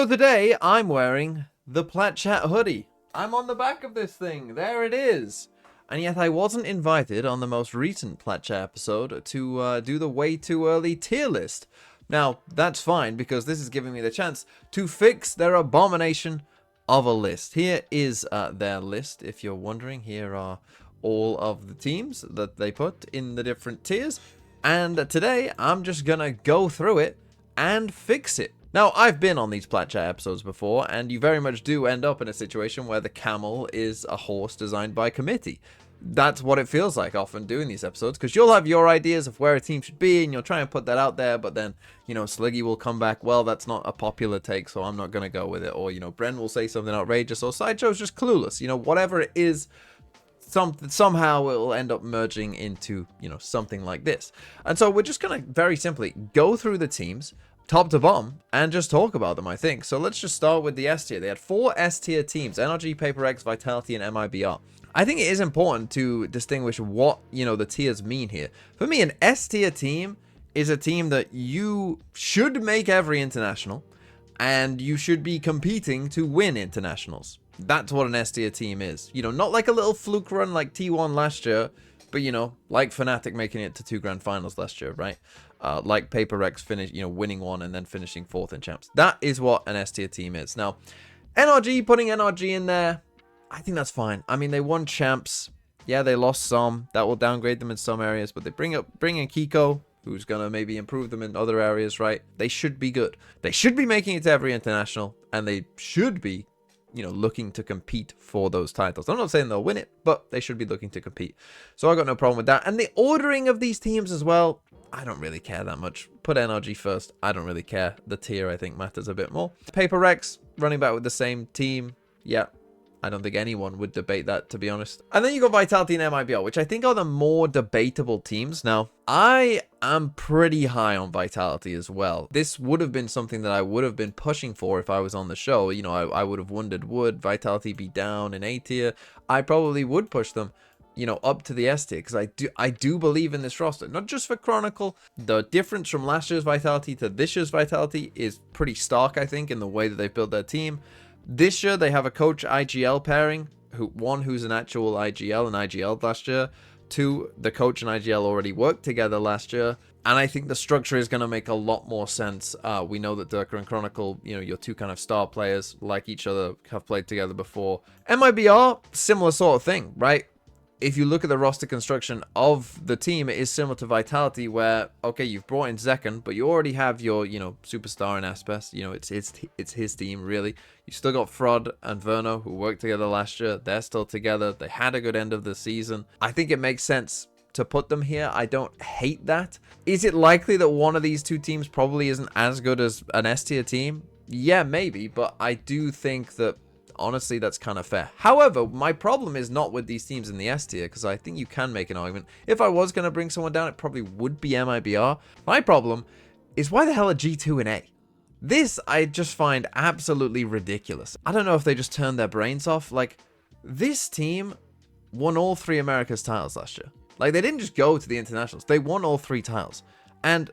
So today I'm wearing the Plat Chat hoodie. I'm on the back of this thing. There it is. And yet I wasn't invited on the most recent Plat Chat episode to do the way too early tier list. Now, that's fine because this is giving me the chance to fix their abomination of a list. Here is their list, if you're wondering. Here are all of the teams that they put in the different tiers. And today I'm just gonna go through it and fix it. Now, I've been on these Plat Chat episodes before, and you very much do end up in a situation where the camel is a horse designed by committee. That's what it feels like often doing these episodes, because you'll have your ideas of where a team should be, and you'll try and put that out there, but then, you know, Sliggy will come back, well, that's not a popular take, so I'm not going to go with it, or, you know, Bren will say something outrageous, or Sideshow's just clueless, you know, whatever it is, somehow it will end up merging into, you know, something like this. And so we're just going to very simply go through the teams, top to bottom, and just talk about them, I think. So let's just start with the S tier. They had 4 S tier teams: NRG, Paper X, Vitality, and MIBR. I think it is important to distinguish what, you know, the tiers mean here. For me, an S tier team is a team that you should make every international, and you should be competing to win internationals. That's what an S tier team is. You know, not like a little fluke run like T1 last year, but, you know, like Fnatic making it to 2 grand finals last year, right? Like Paper X winning one and then finishing 4th in champs. That is what an S tier team is. Now, NRG, putting NRG in there, I think that's fine. I mean, they won champs. Yeah, they lost some. That will downgrade them in some areas, but they bring in Kiko, who's going to maybe improve them in other areas, right? They should be good. They should be making it to every international, and they should be, you know, looking to compete for those titles. I'm not saying they'll win it, but they should be looking to compete. So I got no problem with that. And the ordering of these teams as well, I don't really care that much. Put NRG first. I don't really care. The tier, I think, matters a bit more. Paper X, running back with the same team. Yeah, I don't think anyone would debate that, to be honest. And then you got Vitality and MIBR, which I think are the more debatable teams. Now, I am pretty high on Vitality as well. This would have been something that I would have been pushing for if I was on the show. You know, I would have wondered, would Vitality be down in A tier? I probably would push them, you know, up to the S tier, because I do believe in this roster. Not just for Chronicle. The difference from last year's Vitality to this year's Vitality is pretty stark, I think, in the way that they've built their team. This year, they have a coach IGL pairing, who's an actual IGL and IGL last year. 2, the coach and IGL already worked together last year. And I think the structure is going to make a lot more sense. We know that Durka and Chronicle, you know, your 2 kind of star players, like each other, have played together before. MIBR, similar sort of thing, right? If you look at the roster construction of the team, it is similar to Vitality, where, okay, you've brought in Zekken, but you already have your, you know, superstar in Aspes. You know, it's his team, really. You still got Frod and Verno, who worked together last year. They're still together. They had a good end of the season. I think it makes sense to put them here. I don't hate that. Is it likely that one of these 2 teams probably isn't as good as an S tier team? Yeah, maybe, but I do think that, honestly, that's kind of fair. However, my problem is not with these teams in the S tier, because I think you can make an argument. If I was going to bring someone down, it probably would be MIBR. My problem is, why the hell are G2 and A? This I just find absolutely ridiculous. I don't know if they just turned their brains off. Like, this team won all 3 Americas titles last year. Like, they didn't just go to the internationals. They won all 3 titles. And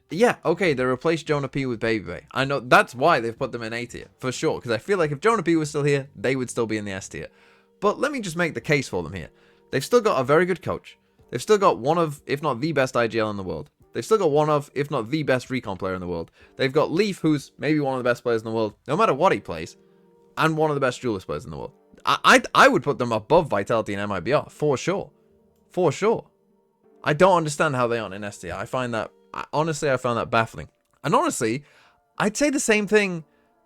yeah, okay, they replaced Jonah P with Baby Bay. I know that's why they've put them in A tier, for sure. Because I feel like if Jonah P was still here, they would still be in the S tier. But let me just make the case for them here. They've still got a very good coach. They've still got one of, if not the best IGL in the world. They've still got one of, if not the best recon player in the world. They've got Leaf, who's maybe one of the best players in the world, no matter what he plays. And one of the best duelist players in the world. I would put them above Vitality and MIBR, for sure. For sure. I don't understand how they aren't in S tier. I find that, honestly, I found that baffling. And honestly, I'd say the same thing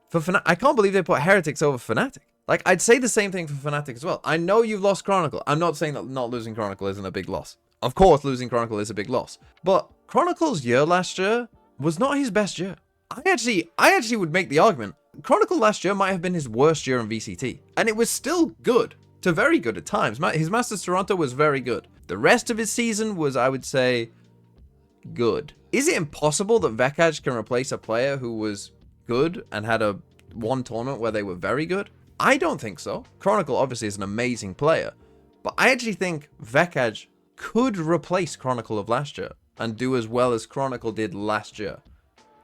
for Fnatic. I can't believe they put Heretics over Fnatic. Like, I'd say the same thing for Fnatic as well. I know you've lost Chronicle. I'm not saying that not losing Chronicle isn't a big loss. Of course, losing Chronicle is a big loss. But Chronicle's year last year was not his best year. I actually would make the argument, Chronicle last year might have been his worst year in VCT. And it was still good, to very good at times. His Masters Toronto was very good. The rest of his season was, I would say, good. Is it impossible that Vekaj can replace a player who was good and had one tournament where they were very good? I don't think so. Chronicle obviously is an amazing player, but I actually think Vekaj could replace Chronicle of last year and do as well as Chronicle did last year.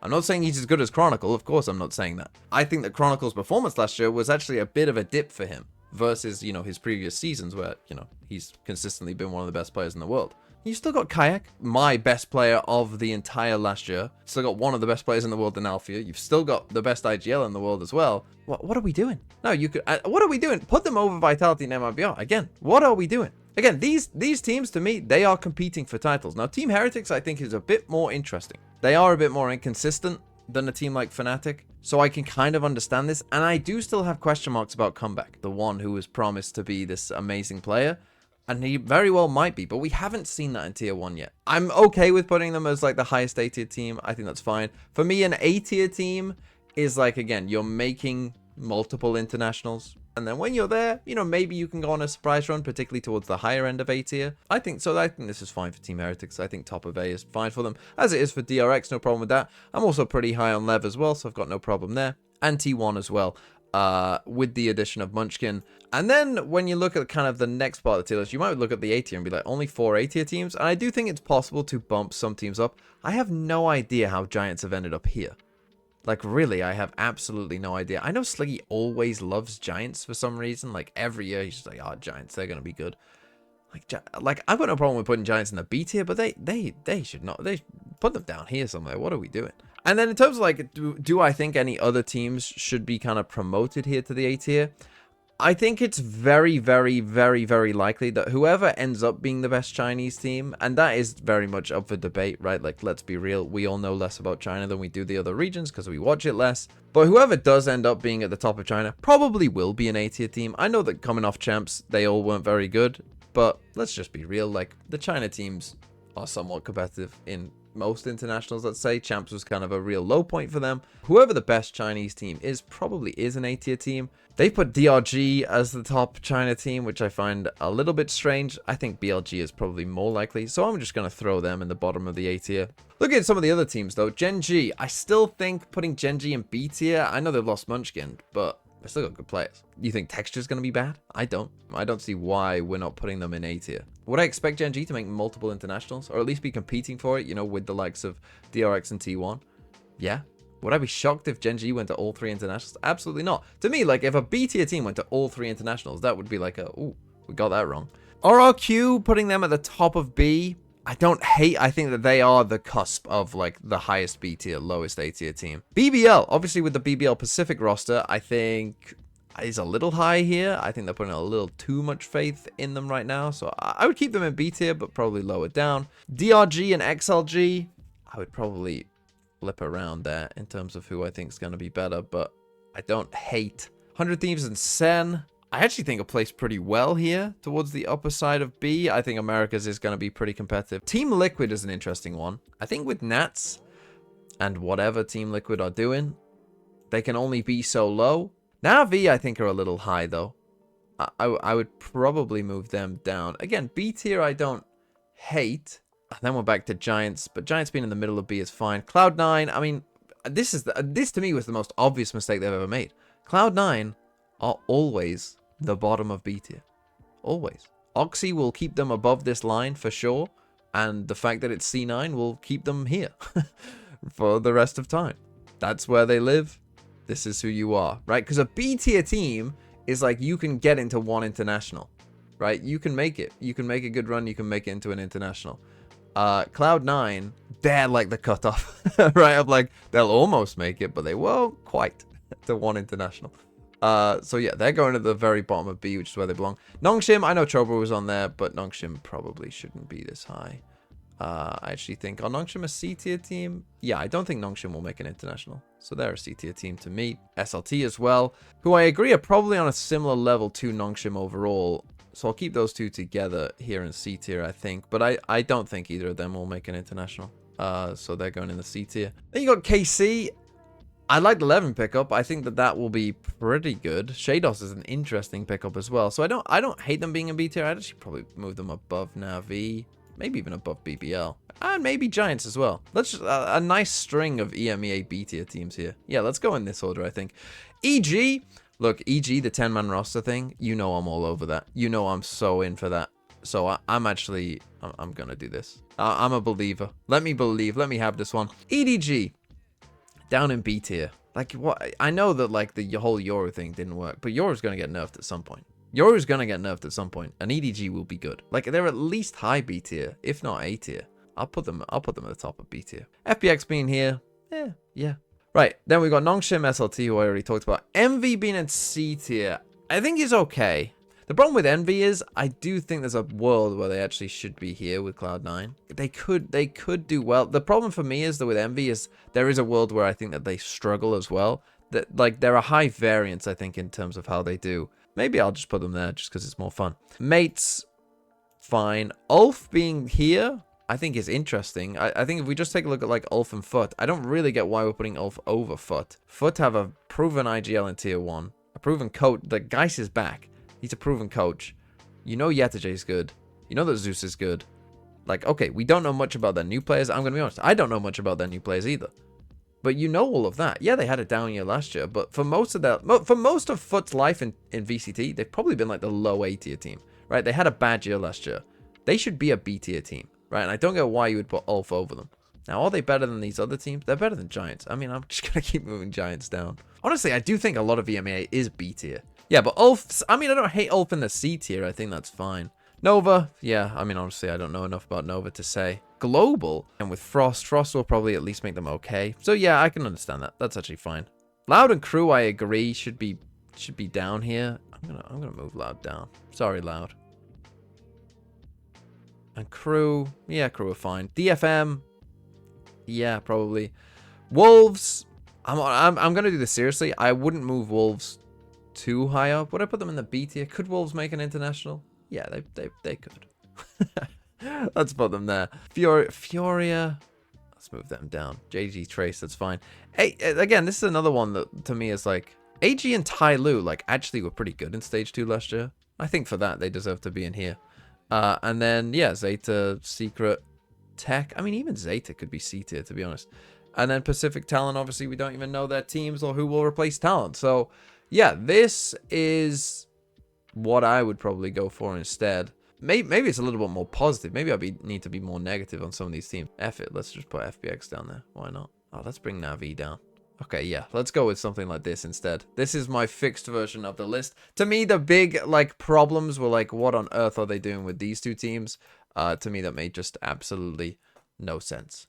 I'm not saying he's as good as Chronicle. Of course, I'm not saying that. I think that Chronicle's performance last year was actually a bit of a dip for him versus, you know, his previous seasons where, you know, he's consistently been one of the best players in the world. You still got Kayak, my best player of the entire last year. Still got one of the best players in the world in Althea. You've still got the best IGL in the world as well. What are we doing? No, you could. What are we doing? Put them over Vitality and MIBR. Again, what are we doing? Again, these teams, to me, they are competing for titles. Now, Team Heretics, I think, is a bit more interesting. They are a bit more inconsistent than a team like Fnatic, so I can kind of understand this. And I do still have question marks about Comeback, the one who was promised to be this amazing player. And he very well might be, but we haven't seen that in Tier 1 yet. I'm okay with putting them as like the highest A tier team. I think that's fine. For me, an A tier team is like, again, you're making multiple internationals. And then when you're there, you know, maybe you can go on a surprise run, particularly towards the higher end of A tier. I think so. I think this is fine for Team Heretics. I think top of A is fine for them, as it is for DRX. No problem with that. I'm also pretty high on Lev as well, so I've got no problem there. And T1 as well. With the addition of Munchkin. And then when you look at kind of the next part of the tier list, you might look at the A tier and be like, only 4 A tier teams. And I do think it's possible to bump some teams up. I have no idea how Giants have ended up here. Like, really, I have absolutely no idea. I know Sliggy always loves Giants for some reason. Like, every year he's just like, oh, Giants, they're going to be good. Like, I've got no problem with putting Giants in the B tier, but they should not. They put them down here somewhere. What are we doing? And then in terms of, like, do I think any other teams should be kind of promoted here to the A tier? I think it's very, very, very, very likely that whoever ends up being the best Chinese team, and that is very much up for debate, right? Like, let's be real. We all know less about China than we do the other regions because we watch it less. But whoever does end up being at the top of China probably will be an A tier team. I know that coming off champs, they all weren't very good. But let's just be real. Like, the China teams are somewhat competitive in most internationals, let's say. Champs was kind of a real low point for them. Whoever the best Chinese team is probably is an A tier team. They put DRG as the top China team, which I find a little bit strange. I think BLG is probably more likely, so I'm just going to throw them in the bottom of the A tier. Looking at some of the other teams, though, Gen G, I still think putting Gen G in B tier, I know they've lost Munchkin, but they still got good players. You think Texture's going to be bad? I don't. I don't see why we're not putting them in A tier. Would I expect Gen G to make multiple internationals, or at least be competing for it, you know, with the likes of DRX and T1? Yeah. Would I be shocked if Gen G went to all 3 internationals? Absolutely not. To me, like, if a B tier team went to all 3 internationals, that would be like a, ooh, we got that wrong. RRQ, putting them at the top of B, I don't hate. I think that they are the cusp of, like, the highest B tier, lowest A tier team. BBL, obviously with the BBL Pacific roster, I think is a little high here. I think they're putting a little too much faith in them right now. So I would keep them in B tier, but probably lower down. DRG and XLG, I would probably flip around there in terms of who I think is going to be better, but I don't hate 100 Thieves and Sen. I actually think are placed pretty well here towards the upper side of B. I think America's is going to be pretty competitive. Team Liquid is an interesting one. I think with Nats and whatever Team Liquid are doing, they can only be so low. Navi, I think, are a little high, though. I would probably move them down. Again, B tier I don't hate. And then we're back to Giants, but Giants being in the middle of B is fine. Cloud9, I mean, this to me was the most obvious mistake they've ever made. Cloud9 are always the bottom of B tier. Always. Oxy will keep them above this line for sure, and the fact that it's C9 will keep them here for the rest of time. That's where they live. This is who you are, right? Because a B tier team is like you can get into one international, right? You can make it. You can make a good run. You can make it into an international. Cloud9, they're like the cutoff, right? Of like, they'll almost make it, but they won't quite to one international. So yeah, they're going to the very bottom of B, which is where they belong. Nongshim, I know Chobra was on there, but Nongshim probably shouldn't be this high. I actually think, are Nongshim a C tier team? Yeah, I don't think Nongshim will make an international. So they're a C tier team to me. SLT as well, who I agree are probably on a similar level to Nongshim overall. So I'll keep those two together here in C tier, I think. But I don't think either of them will make an international. So they're going in the C tier. Then you got KC. I like the 11 pickup. I think that will be pretty good. Shados is an interesting pickup as well. So I don't hate them being in B tier. I'd actually probably move them above Navi. Maybe even above BBL. And maybe Giants as well. Let's just, a nice string of EMEA B tier teams here. Yeah, let's go in this order, I think. EG. Look, EG, the 10-man roster thing, you know I'm all over that. You know I'm so in for that. So I'm going to do this. I'm a believer. Let me believe. Let me have this one. EDG. Down in B tier. Like, what? I know that, like, the whole Yoru thing didn't work, but Yoru's going to get nerfed at some point. Yoru's going to get nerfed at some point, and EDG will be good. Like, they're at least high B tier, if not A tier. I'll put them at the top of B tier. FBX being here, yeah. Right, then we got Nongshim SLT, who I already talked about. Envy being in C tier, I think he's okay. The problem with Envy is, I do think there's a world where they actually should be here with Cloud9. They could do well. The problem for me is that with Envy is, there is a world where I think that they struggle as well. That, like, they're a high variance, I think, in terms of how they do. Maybe I'll just put them there just because it's more fun. Mates, fine. Ulf being here, I think is interesting. I think if we just take a look at, like, Ulf and Foot, I don't really get why we're putting Ulf over Foot. Foot have a proven IGL in tier 1. A proven coach. The Geist is back. He's a proven coach. You know Yetterjay's good. You know that Zeus is good. Like, okay, we don't know much about their new players. I'm going to be honest. I don't know much about their new players either. But you know all of that. Yeah, they had a down year last year. But for most of Foot's life in VCT, they've probably been like the low A tier team. Right? They had a bad year last year. They should be a B tier team. Right? And I don't get why you would put Ulf over them. Now, are they better than these other teams? They're better than Giants. I mean, I'm just going to keep moving Giants down. Honestly, I do think a lot of VMA is B tier. Yeah, but Ulf, I mean, I don't hate Ulf in the C tier. I think that's fine. Nova, yeah, I mean, honestly, I don't know enough about Nova to say. Global, and with Frost will probably at least make them okay. So yeah, I can understand that. That's actually fine. Loud and Crew, I agree, should be down here. I'm gonna move Loud down. Sorry, Loud. And Crew, yeah, Crew are fine. DFM, yeah, probably. Wolves, I'm gonna do this seriously. I wouldn't move Wolves too high up. Would I put them in the B tier? Could Wolves make an international? Yeah, they could. Let's put them there. Furia. Let's move them down. JG Trace, that's fine. Hey, again, this is another one that to me is like AG and Tai Lu like actually were pretty good in stage 2 last year. I think for that they deserve to be in here. And then yeah, Zeta, Secret, Tech. I mean, even Zeta could be C tier to be honest. And then Pacific Talent, obviously we don't even know their teams or who will replace Talent. So yeah, this is what I would probably go for instead. Maybe it's a little bit more positive. Maybe need to be more negative on some of these teams. F it. Let's just put FBX down there. Why not? Oh, let's bring Navi down. Okay, yeah. Let's go with something like this instead. This is my fixed version of the list. To me, the big, like, problems were, like, what on earth are they doing with these two teams? To me, that made just absolutely no sense.